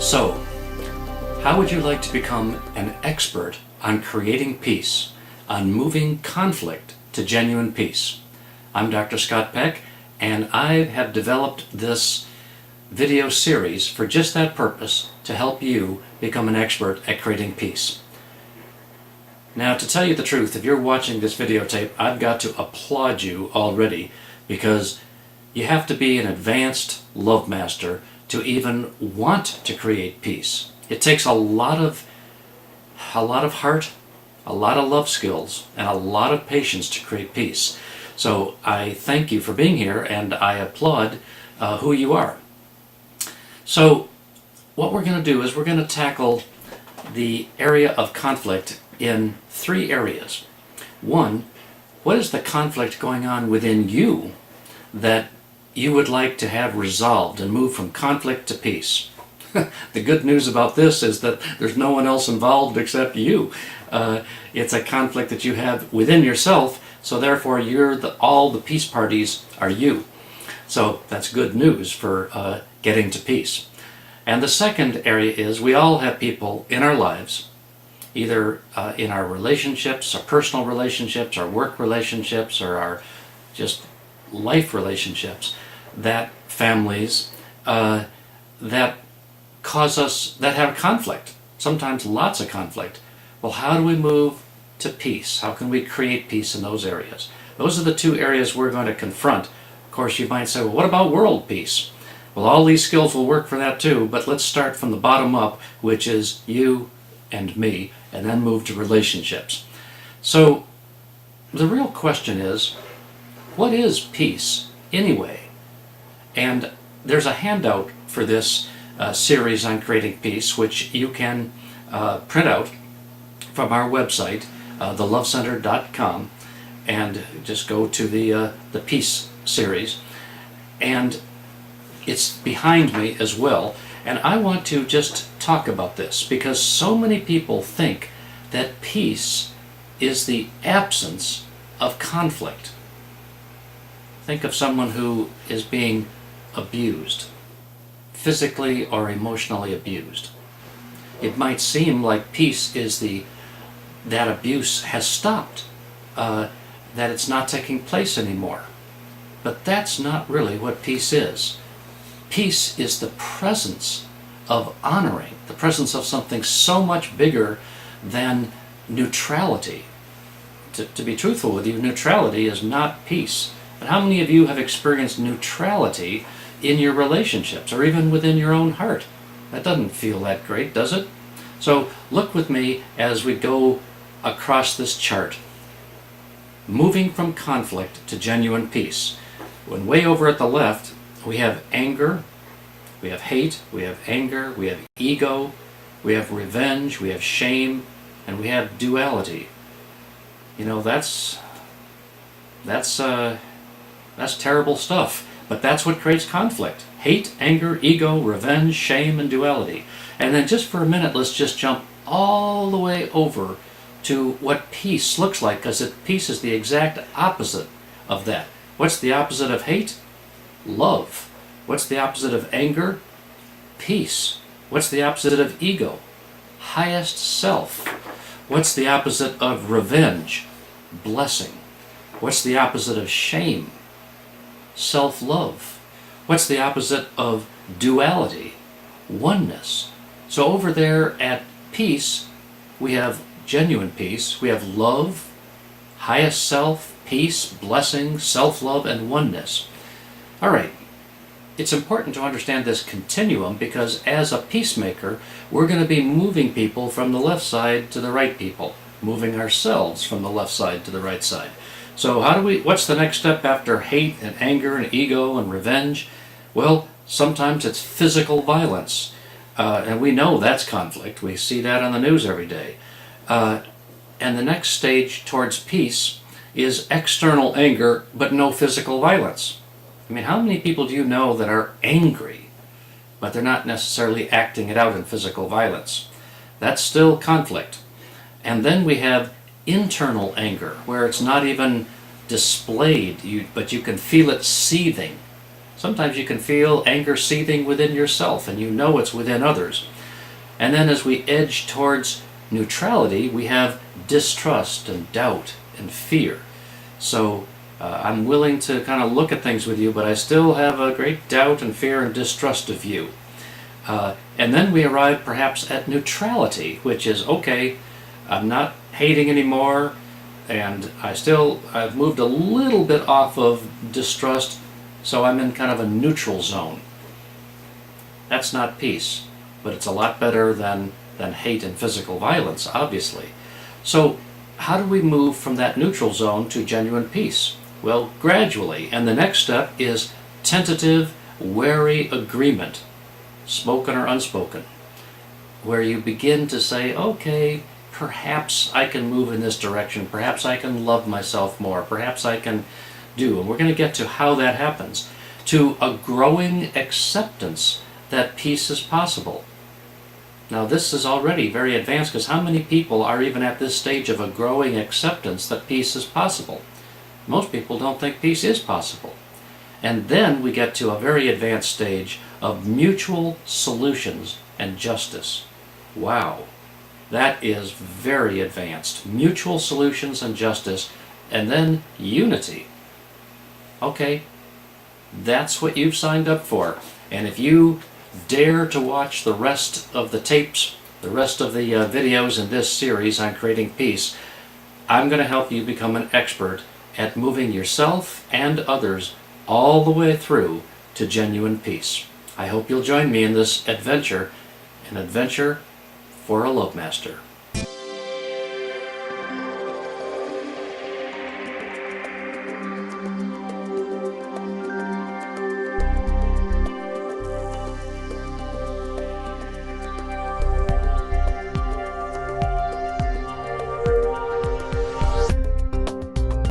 So, how would you like to become an expert on creating peace, on moving conflict to genuine peace? I'm Dr. Scott Peck, and I have developed this video series for just that purpose, to help you become an expert at creating peace. Now, to tell you the truth, if you're watching this videotape, I've got to applaud you already, because you have to be an advanced love master to even want to create peace. It takes a lot of heart, a lot of love skills, and a lot of patience to create peace. So I thank you for being here, and I applaud who you are. So what we're going to do is we're going to tackle the area of conflict in three areas. One, what is the conflict going on within you that you would like to have resolved and move from conflict to peace? The good news about this is that there's no one else involved except you. It's a conflict that you have within yourself, so therefore all the peace parties are you. So that's good news for getting to peace. And the second area is we all have people in our lives, either in our relationships, our personal relationships, our work relationships, or our just life relationships, that families that have conflict, sometimes lots of conflict. Well, how do we move to peace? How can we create peace in those areas? Those are the two areas we're going to confront. Of course, you might say, well, what about world peace? Well, all these skills will work for that too, but let's start from the bottom up, which is you and me, and then move to relationships. So the real question is, what is peace anyway? And there's a handout for this series on creating peace, which you can print out from our website, thelovecenter.com, and just go to the peace series. And it's behind me as well. And I want to just talk about this because so many people think that peace is the absence of conflict. Think of someone who is being abused, physically or emotionally abused. It might seem like peace is that abuse has stopped, that it's not taking place anymore. But that's not really what peace is. Peace is the presence of honoring, the presence of something so much bigger than neutrality. To be truthful with you, neutrality is not peace. But how many of you have experienced neutrality in your relationships or even within your own heart? That doesn't feel that great, does it? So look with me as we go across this chart. Moving from conflict to genuine peace. When way over at the left, we have anger, we have hate, we have anger, we have ego, we have revenge, we have shame, and we have duality. You know, that's terrible stuff, but that's what creates conflict. Hate, anger, ego, revenge, shame, and duality. And then just for a minute, let's just jump all the way over to what peace looks like, because peace is the exact opposite of that. What's the opposite of hate? Love. What's the opposite of anger? Peace. What's the opposite of ego? Highest self. What's the opposite of revenge? Blessing. What's the opposite of shame? Self-love. What's the opposite of duality? Oneness. So over there at peace, we have genuine peace. We have love, highest self, peace, blessing, self-love, and oneness. All right. It's important to understand this continuum because as a peacemaker, we're going to be moving people from the left side to the right people, moving ourselves from the left side to the right side. So what's the next step after hate and anger and ego and revenge? Well, sometimes it's physical violence. And we know that's conflict. We see that on the news every day. And the next stage towards peace is external anger, but no physical violence. I mean, how many people do you know that are angry, but they're not necessarily acting it out in physical violence? That's still conflict. And then we have internal anger, where it's not even displayed, but you can feel it seething. Sometimes you can feel anger seething within yourself, and you know it's within others. And then as we edge towards neutrality, we have distrust and doubt and fear. So I'm willing to kind of look at things with you, but I still have a great doubt and fear and distrust of you. And then we arrive perhaps at neutrality, which is, okay, I'm not hating anymore, and I've moved a little bit off of distrust, so I'm in kind of a neutral zone. That's not peace, but it's a lot better than hate and physical violence, obviously. So how do we move from that neutral zone to genuine peace? Well, gradually. And the next step is tentative, wary agreement, spoken or unspoken, where you begin to say, okay, perhaps I can move in this direction, perhaps I can love myself more, perhaps I can do. And we're going to get to how that happens, to a growing acceptance that peace is possible. Now this is already very advanced, because how many people are even at this stage of a growing acceptance that peace is possible? Most people don't think peace is possible. And then we get to a very advanced stage of mutual solutions and justice. Wow, that is very advanced. Mutual solutions and justice, and then unity. Okay, that's what you've signed up for. And if you dare to watch the rest of the tapes, the rest of the videos in this series on creating peace, I'm going to help you become an expert at moving yourself and others all the way through to genuine peace. I hope you'll join me in this adventure, an adventure for a love master.